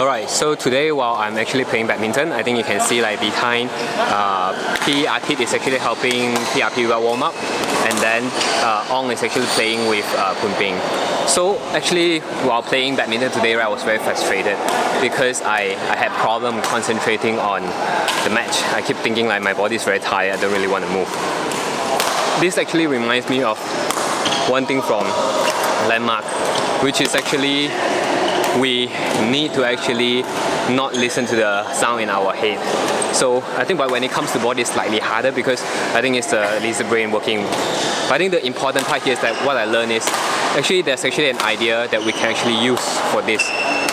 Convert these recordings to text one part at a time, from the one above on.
Alright, so today while I'm actually playing badminton, I think you can see like behind PE Kit is actually helping PRP warm up, and then Ong is actually playing with Kun Ping. So actually while playing badminton today, I was very frustrated because I had problem concentrating on the match. I keep thinking like my body is very tired, I don't really want to move. This actually reminds me of one thing from Landmark, which is actually we need to actually not listen to the sound in our head. So I think, but when it comes to body, it's slightly harder because I think it's the lizard brain working. But I think the important part here is that what I learned is actually there's actually an idea that we can actually use for this.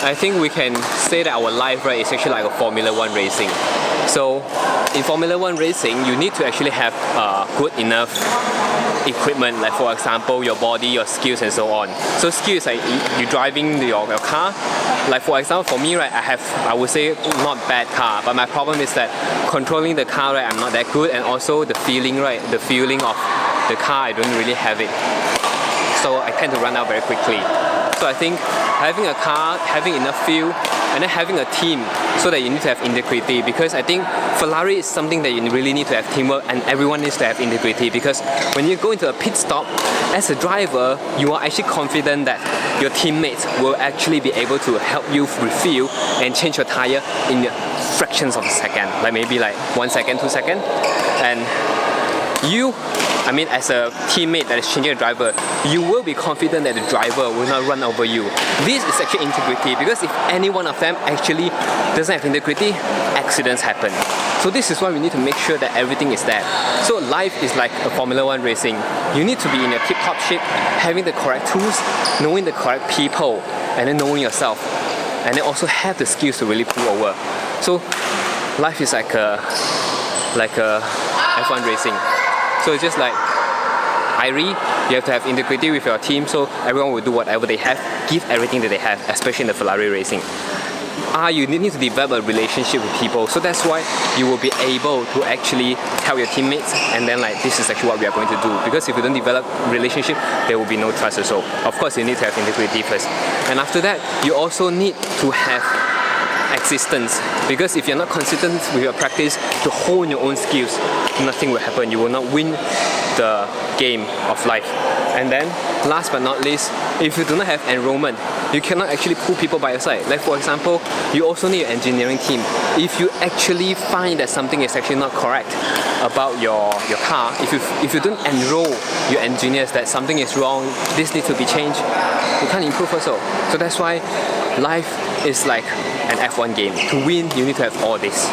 I think we can say that our life, right, is actually like a Formula 1 racing. So in Formula 1 racing, you need to actually have good enough equipment, like for example your body, your skills, and so on. So skills like you driving your car. Like for example, for me, right, I would say not bad car, but my problem is that controlling the car, right, I'm not that good, and also the feeling, right, the feeling of the car, I don't really have it. So I tend to run out very quickly. So I think having a car, having enough fuel, and then having a team, so that you need to have integrity, because I think Ferrari is something that you really need to have teamwork, and everyone needs to have integrity, because when you go into a pit stop as a driver, you are actually confident that your teammates will actually be able to help you refuel and change your tire in fractions of a second, like maybe like 1 second, 2 seconds. And you, I mean, as a teammate that is changing a driver, you will be confident that the driver will not run over you. This is actually integrity, because if any one of them actually doesn't have integrity, accidents happen. So this is why we need to make sure that everything is there. So life is like a Formula 1 racing. You need to be in a tip-top shape, having the correct tools, knowing the correct people, and then knowing yourself, and then also have the skills to really pull over. So life is like a F1 racing. So it's just like Irie, you have to have integrity with your team, so everyone will do whatever they have, give everything that they have, especially in the Ferrari racing. You need to develop a relationship with people, so that's why you will be able to actually tell your teammates, and then like this is actually what we are going to do. Because if you don't develop relationship, there will be no trust also. Of course, you need to have integrity first, and after that, you also need to have existence, because if you're not consistent with your practice to hone your own skills, nothing will happen. You will not win the game of life. And then last but not least, if you do not have enrollment, you cannot actually pull people by your side. Like for example, you also need an engineering team. If you actually find that something is actually not correct about your car, if you don't enroll your engineers that something is wrong, this needs to be changed, you can't improve also. So that's why life is like an F1 game. To win, you need to have all this.